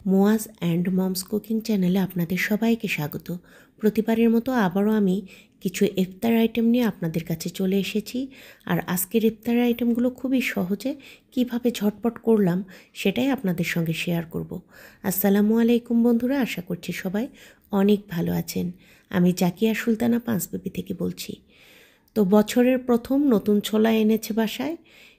Muaz and moms cooking চ্যানেলে আপনাদের সবাইকে স্বাগত। প্রতিবারের মতো আবারও আমি কিছু ইফতার আইটেম নিয়ে আপনাদের কাছে চলে এসেছি। আর আজকের ইফতার আইটেমগুলো খুবই সহজে কিভাবে ঝটপট করলাম সেটাই আপনাদের সঙ্গে শেয়ার করব। আসসালামু আলাইকুম বন্ধুরা, আশা করছি সবাই অনেক ভালো আছেন। আমি জাকিয়া সুলতানা পাঁচবিবি থেকে বলছি। তো বছরের প্রথম নতুন ছোলা এনেছে বাসায়,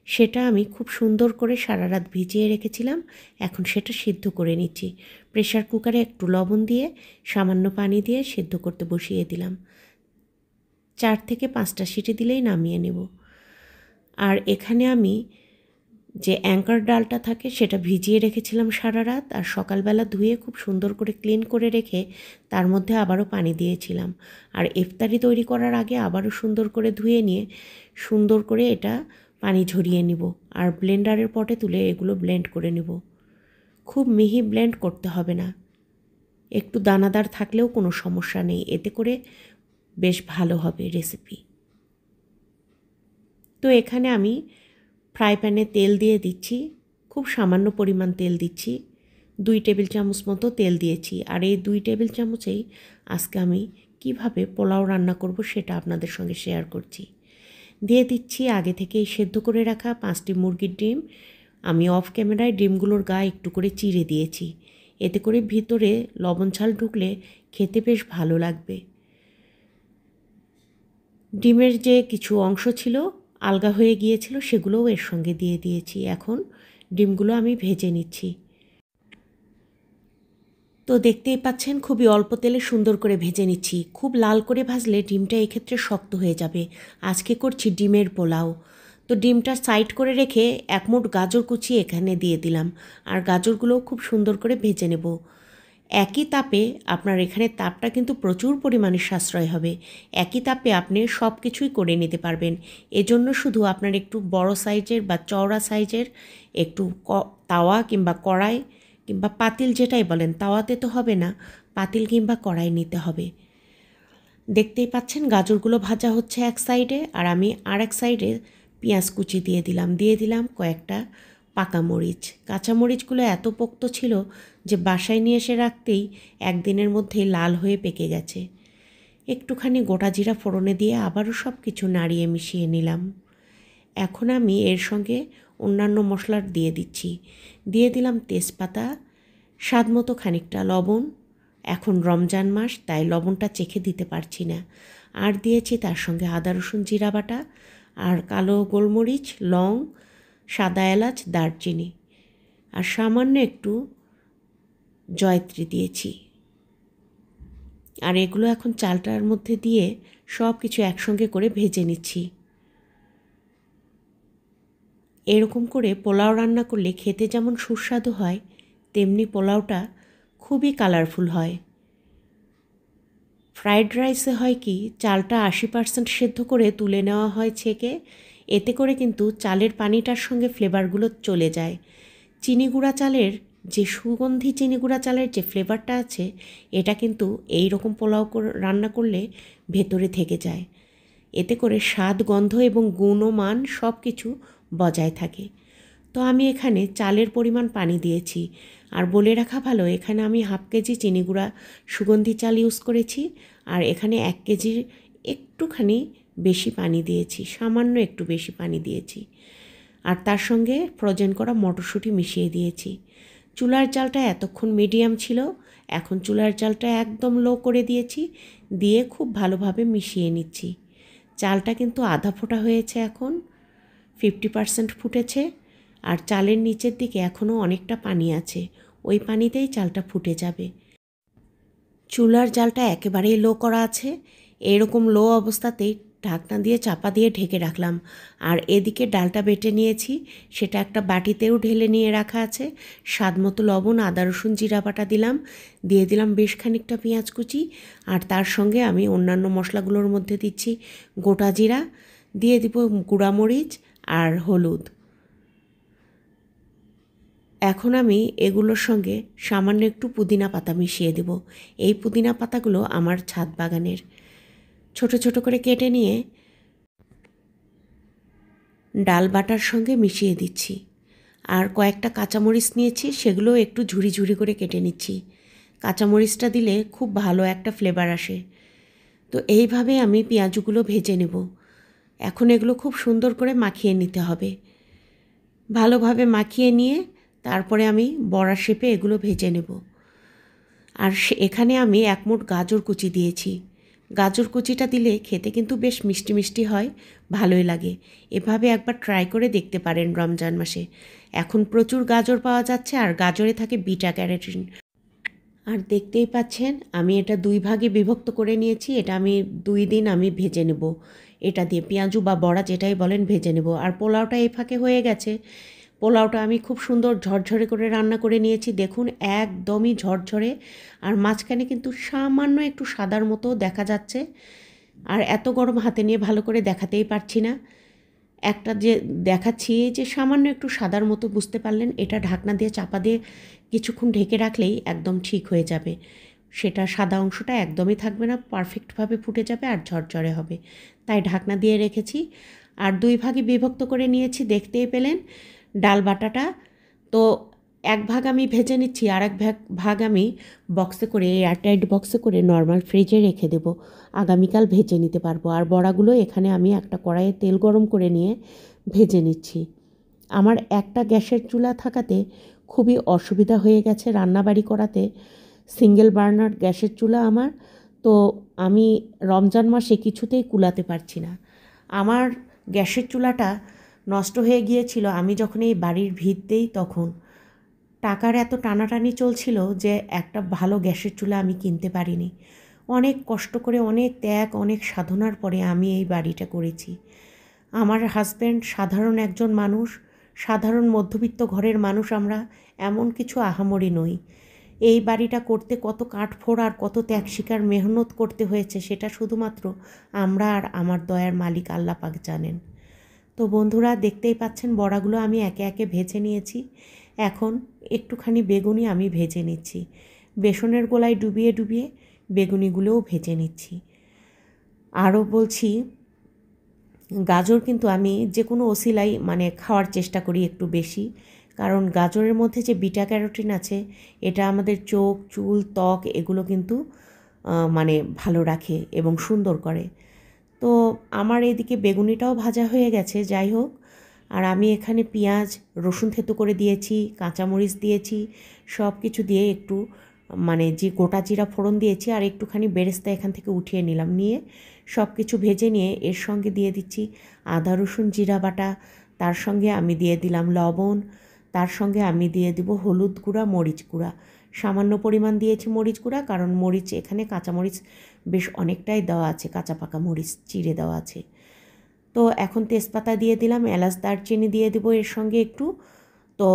সেটা আমি খুব সুন্দর করে সারা রাত ভিজিয়ে রেখেছিলাম। এখন সেটা সিদ্ধ করে নিচ্ছি। প্রেসার কুকারে একটু লবণ দিয়ে সামান্য পানি দিয়ে সিদ্ধ করতে বসিয়ে দিলাম। 4 থেকে 5টা সিটি দিলেই নামিয়ে নেব। আর এখানে আমি যে অ্যাঙ্কার ডালটা থাকে সেটা ভিজিয়ে রেখেছিলাম সারা রাত, আর সকালবেলা ধুয়ে খুব সুন্দর করে ক্লিন করে রেখে তার মধ্যে আবারও পানি দিয়েছিলাম। আর ইফতারি তৈরি করার আগে আবারও সুন্দর করে ধুয়ে নিয়ে সুন্দর করে এটা পানি ঝরিয়ে নিব, আর ব্লেন্ডারের পটে তুলে এগুলো ব্লেন্ড করে নেব। খুব মিহি ব্লেন্ড করতে হবে না, একটু দানাদার থাকলেও কোনো সমস্যা নেই, এতে করে বেশ ভালো হবে রেসিপি। তো এখানে আমি ফ্রাই প্যানে তেল দিয়ে দিচ্ছি, খুব সামান্য পরিমাণ তেল দিচ্ছি, 2 টেবিল চামচ মতো তেল দিয়েছি। আর এই 2 টেবিল চামচেই আজকে আমি কিভাবে পোলাও রান্না করব সেটা আপনাদের সঙ্গে শেয়ার করছি। দিয়ে দিচ্ছি আগে থেকেই সেদ্ধ করে রাখা 5টি মুরগির ডিম। আমি অফ ক্যামেরায় ডিমগুলোর গায়ে একটু করে চিড়ে দিয়েছি, এতে করে ভিতরে লবণ ঝাল ঢুকলে খেতে বেশ ভালো লাগবে। ডিমের যে কিছু অংশ ছিল আলগা হয়ে গিয়েছিল সেগুলোও এর সঙ্গে দিয়ে দিয়েছি। এখন ডিমগুলো আমি ভেজে নিচ্ছি। তো দেখতেই পাচ্ছেন খুবই অল্প তেলে সুন্দর করে ভেজে নিচ্ছি। খুব লাল করে ভাজলে ডিমটা এক্ষেত্রে শক্ত হয়ে যাবে। আজকে করছি ডিমের পোলাও। তো ডিমটা সাইড করে রেখে এক মুঠ গাজর কুচি এখানে দিয়ে দিলাম, আর গাজরগুলোও খুব সুন্দর করে ভেজে নেব। একই তাপে, আপনার এখানে তাপটা কিন্তু প্রচুর পরিমাণে সাশ্রয় হবে। একই তাপে আপনি সব কিছুই করে নিতে পারবেন। এজন্য শুধু আপনার একটু বড় সাইজের বা চওড়া সাইজের একটু তাওয়া কিংবা কড়াই কিংবা পাতিল, যেটাই বলেন, তাওয়াতে তো হবে না, পাতিল কিংবা কড়াই নিতে হবে। দেখতেই পাচ্ছেন গাজরগুলো ভাজা হচ্ছে এক সাইডে, আর আমি আর এক সাইডে পেঁয়াজ কুচি দিয়ে দিলাম কয়েকটা পাকা মরিচ। কাঁচা মরিচগুলো এত পোক্ত ছিল যে বাসায় নিয়ে এসে রাখতেই একদিনের মধ্যেই লাল হয়ে পেকে গেছে। একটুখানি গোটা জিরা ফোড়নে দিয়ে আবারও সব কিছু নাড়িয়ে মিশিয়ে নিলাম। এখন আমি এর সঙ্গে অন্যান্য মশলা দিয়ে দিলাম তেজপাতা, স্বাদ মতো খানিকটা লবণ। এখন রমজান মাস, তাই লবণটা চেখে দিতে পারছি না। আর দিয়েছি তার সঙ্গে আদা রসুন জিরা বাটা, আর কালো গোলমরিচ, লং, সাদা এলাচ, দারচিনি, আর সামান্য একটু জয়ত্রী দিয়েছি। আর এগুলো এখন চালটার মধ্যে দিয়ে সব কিছু একসঙ্গে করে ভেজে নিচ্ছি। এরকম করে পোলাও রান্না করলে খেতে যেমন সুস্বাদু হয়, তেমনি পোলাওটা খুবই কালারফুল হয়। ফ্রাইড রাইসে হয় কি, চালটা 80% সেদ্ধ করে তুলে নেওয়া হয় ছেঁকে, এতে করে কিন্তু চালের পানিটার সঙ্গে ফ্লেভারগুলো চলে যায়। চিনি গুঁড়া চালের যে সুগন্ধি, চিনি গুঁড়া চালের যে ফ্লেভারটা আছে, এটা কিন্তু এই রকম পোলাও রান্না করলে ভেতরে থেকে যায়। এতে করে স্বাদ, গন্ধ এবং গুণমান সব কিছু বজায় থাকে। তো আমি এখানে চালের পরিমাণ পানি দিয়েছি। আর বলে রাখা ভালো, এখানে আমি 1/2 কেজি চিনি গুঁড়া সুগন্ধি চাল ইউজ করেছি, আর এখানে 1 কেজির একটুখানি বেশি পানি দিয়েছি, সামান্য একটু বেশি পানি দিয়েছি। আর তার সঙ্গে ফ্রোজেন করা মটরশুঁটি মিশিয়ে দিয়েছি। চুলার জালটা এতক্ষণ মিডিয়াম ছিল, এখন চুলার জালটা একদম লো করে দিয়েছি, দিয়ে খুব ভালোভাবে মিশিয়ে নিচ্ছি। চালটা কিন্তু আধা ফোটা হয়েছে, এখন 50% ফুটেছে, আর চালের নিচের দিকে এখনও অনেকটা পানি আছে, ওই পানিতেই চালটা ফুটে যাবে। চুলার জালটা একেবারেই লো করা আছে। এরকম লো অবস্থাতেই ঢাকনা দিয়ে চাপা দিয়ে ঢেকে রাখলাম। আর এদিকে ডালটা বেটে নিয়েছি, সেটা একটা বাটিতেও ঢেলে নিয়ে রাখা আছে। স্বাদ মতো লবণ, আদা রসুন জিরা বাটা দিয়ে দিলাম বেশ খানিকটা পেঁয়াজ কুচি, আর তার সঙ্গে আমি অন্যান্য মশলাগুলোর মধ্যে দিচ্ছি গোটা জিরা, দিয়ে দিব গুঁড়ামরিচ আর হলুদ। এখন আমি এগুলোর সঙ্গে সামান্য একটু পুদিনা পাতা মিশিয়ে দেব। এই পুদিনা পাতাগুলো আমার ছাদ বাগানের, ছোট ছোট করে কেটে নিয়ে ডাল বাটার সঙ্গে মিশিয়ে দিচ্ছি। আর কয়েকটা কাঁচামরিচ নিয়েছি, সেগুলো একটু ঝুরি ঝুরি করে কেটে নিচ্ছি। কাঁচামরিচটা দিলে খুব ভালো একটা ফ্লেভার আসে। তো এইভাবে আমি পেঁয়াজগুলো ভেজে নেব। এখন এগুলো খুব সুন্দর করে মাখিয়ে নিতে হবে। ভালোভাবে মাখিয়ে নিয়ে তারপরে আমি বড়া শেপে এগুলো ভেজে নেব। আর এখানে আমি 1 মুঠ গাজর কুচি দিয়েছি। গাজর কুচিটা দিলে খেতে কিন্তু বেশ মিষ্টি মিষ্টি হয়, ভালোই লাগে। এভাবে একবার ট্রাই করে দেখতে পারেন রমজান মাসে। এখন প্রচুর গাজর পাওয়া যাচ্ছে আর গাজরে থাকে বিটা ক্যারোটিন। আর দেখতেই পাচ্ছেন আমি এটা 2 ভাগে বিভক্ত করে নিয়েছি। এটা আমি 2 দিন আমি ভেজে নেব। এটা দিয়ে পেঁয়াজু বা বড়া যেটাই বলেন ভেজে নেব। আর পোলাওটা এই ফাঁকে হয়ে গেছে। পোলাওটা আমি খুব সুন্দর ঝরঝরে করে রান্না করে নিয়েছি। দেখুন একদমই ঝরঝরে, আর মাঝখানে কিন্তু সামান্য একটু সাদার মতো দেখা যাচ্ছে। আর এত গরম হাতে নিয়ে ভালো করে দেখাতেই পারছি না। একটা যে দেখাচ্ছি যে সামান্য একটু সাদার মতো, বুঝতে পারলেন? এটা ঢাকনা দিয়ে চাপা দিয়ে কিছুক্ষণ ঢেকে রাখলেই একদম ঠিক হয়ে যাবে। সেটা সাদা অংশটা একদমই থাকবে না, পারফেক্টভাবে ফুটে যাবে আর ঝরঝরে হবে। তাই ঢাকনা দিয়ে রেখেছি। আর 2 ভাগে বিভক্ত করে নিয়েছি, দেখতেই পেলেন ডাল বাটাটা। তো 1 ভাগ আমি ভেজে নিচ্ছি, আর 1 ভাগ আমি বক্সে করে, এয়ারটাইট বক্সে করে নর্মাল ফ্রিজে রেখে দেবো। আগামীকাল ভেজে নিতে পারবো। আর বড়াগুলো এখানে আমি একটা কড়াইয়ে তেল গরম করে নিয়ে ভেজে নিচ্ছি। আমার একটা গ্যাসের চুলা থাকাতে খুবই অসুবিধা হয়ে গেছে রান্নাবাড়ি করাতে। সিঙ্গেল বার্নার গ্যাসের চুলা আমার। তো আমি রমজান মাসে কিছুতেই কুলাতে পারছি না। আমার গ্যাসের চুলাটা নষ্ট হয়ে গিয়েছিল আমি যখন এই বাড়ির ভিত দেই তখন। টাকার এত টানাটানি চলছিল যে একটা ভালো গ্যাসের চুলা আমি কিনতে পারিনি। অনেক কষ্ট করে, অনেক ত্যাগ, অনেক সাধনার পরে আমি এই বাড়িটা করেছি। আমার হাজব্যান্ড সাধারণ একজন মানুষ, সাধারণ মধ্যবিত্ত ঘরের মানুষ আমরা, এমন কিছু আহামরি নই। এই বাড়িটা করতে কত কাঠফোড় আর কত ত্যাগ স্বীকার মেহনত করতে হয়েছে সেটা শুধুমাত্র আমরা আর আমার দয়ার মালিক আল্লাহ পাক জানেন। তো বন্ধুরা, দেখতেই পাচ্ছেন বড়াগুলো আমি একে একে ভেজে নিয়েছি। এখন একটুখানি বেগুনি আমি ভেজে নিচ্ছি। বেসনের গোলায় ডুবিয়ে ডুবিয়ে বেগুনিগুলোও ভেজে নিচ্ছি। আরও বলছি, গাজর কিন্তু আমি যে কোনো ওসিলাই খাওয়ার চেষ্টা করি একটু বেশি। কারণ গাজরের মধ্যে যে বিটা ক্যারোটিন আছে, এটা আমাদের চোখ, চুল, ত্বক এগুলো কিন্তু ভালো রাখে এবং সুন্দর করে। তো আমার এদিকে বেগুনিটাও ভাজা হয়ে গেছে, যাই হোক। আর আমি এখানে পেঁয়াজ, রসুন থেতো করে দিয়েছি, কাঁচামরিচ দিয়েছি, সব কিছু দিয়ে একটু যে গোটা জিরা ফোড়ন দিয়েছি, আর একটুখানি বেরেস্তা এখান থেকে উঠিয়ে নিলাম। নিয়ে সব কিছু ভেজে নিয়ে এর সঙ্গে দিয়ে দিচ্ছি আদা রসুন জিরা বাটা। তার সঙ্গে আমি দিয়ে দিলাম লবণ। তার সঙ্গে আমি দিয়ে দিব হলুদ গুঁড়া, মরিচ গুঁড়া। সামান্য পরিমাণ দিয়েছি মরিচ গুঁড়া, কারণ মরিচ এখানে কাঁচামরিচ বেশ অনেকটাই দেওয়া আছে, কাঁচা পাকা মরিচ চিড়ে দেওয়া আছে। তো এখন তেজপাতা দিয়ে দিলাম, এলাচ দারচিনি দিয়ে দিব এর সঙ্গে একটু। তো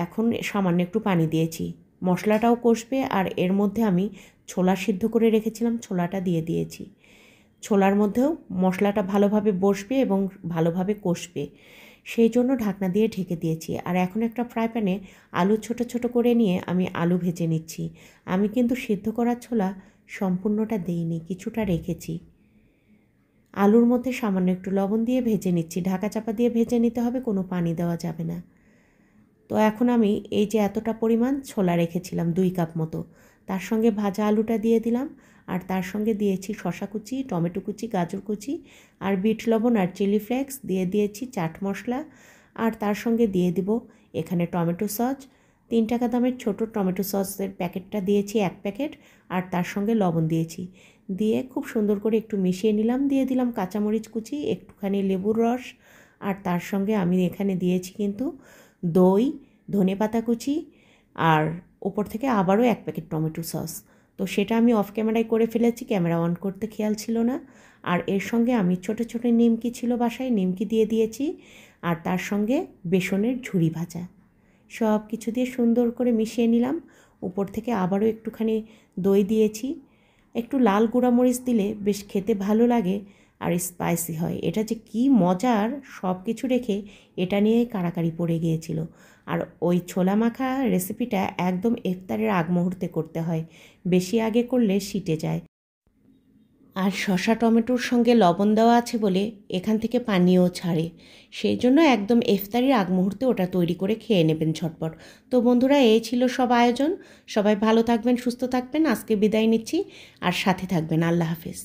এখন সামান্য একটু পানি দিয়েছি, মশলাটাও কষবে। আর এর মধ্যে আমি ছোলা সিদ্ধ করে রেখেছিলাম, ছোলাটা দিয়ে দিয়েছি। ছোলার মধ্যেও মশলাটা ভালোভাবে বসবে এবং ভালোভাবে কষবে, সেই জন্য ঢাকনা দিয়ে ঢেকে দিয়েছি। আর এখন একটা ফ্রাই প্যানে আলু ছোট ছোট করে নিয়ে আমি আলু ভেজে নিচ্ছি। আমি কিন্তু সিদ্ধ করা ছোলা সম্পূর্ণটা দিইনি, কিছুটা রেখেছি। আলুর মধ্যে সামান্য একটু লবণ দিয়ে ভেজে নিচ্ছি। ঢাকা চাপা দিয়ে ভেজে নিতে হবে, কোনো পানি দেওয়া যাবে না। তো এখন আমি এই যে এতটা পরিমাণ ছোলা রেখেছিলাম 2 কাপ মতো, তার সঙ্গে ভাজা আলুটা দিয়ে দিলাম। আর তার সঙ্গে দিয়েছি শসা কুচি, টমেটো কুচি, গাজর কুচি, আর বিট লবণ আর চিলি ফ্লেক্স দিয়ে দিয়েছি, চাট মশলা। আর তার সঙ্গে দিয়ে দিব এখানে টমেটো সস। 3 টাকা দামের ছোট টমেটো সসের প্যাকেটটা দিয়েছি 1 প্যাকেট। আর তার সঙ্গে লবণ দিয়েছি, দিয়ে খুব সুন্দর করে একটু মিশিয়ে নিলাম। দিয়ে দিলাম কাঁচামরিচ কুচি, একটুখানি লেবুর রস। আর তার সঙ্গে আমি এখানে দিয়েছি কিন্তু দই, ধনেপাতা কুচি, আর ওপর থেকে আবারও 1 প্যাকেট টমেটো সস। তো সেটা আমি অফ ক্যামেরায় করে ফেলেছি, ক্যামেরা অন করতে খেয়াল ছিল না। আর এর সঙ্গে আমি ছোটো ছোটো নিমকি ছিল বাসায়, নিমকি দিয়ে দিয়েছি। আর তার সঙ্গে বেসনের ঝুরি ভাজা, সব কিছু দিয়ে সুন্দর করে মিশিয়ে নিলাম। উপর থেকে আবারও একটুখানি দই দিয়েছি। একটু লাল গুঁড়ামরিচ দিলে বেশ খেতে ভালো লাগে আর স্পাইসি হয়। এটা যে কী মজার, সব কিছু রেখে এটা নিয়েই কাড়াকাড়ি পড়ে গিয়েছিল। আর ওই ছোলা মাখা রেসিপিটা একদম ইফতারের আগ মুহূর্তে করতে হয়, বেশি আগে করলে সিটে যায়। আর শসা টমেটোর সঙ্গে লবণ দেওয়া আছে বলে এখান থেকে পানিও ছাড়ে, সেই জন্য একদম ইফতারির আগ মুহূর্তে ওটা তৈরি করে খেয়ে নেবেন ঝটপট। তো বন্ধুরা, এই ছিল সব আয়োজন। সবাই ভালো থাকবেন, সুস্থ থাকবেন। আজকে বিদায় নিচ্ছি, আর সাথে থাকবেন। আল্লাহ হাফেজ।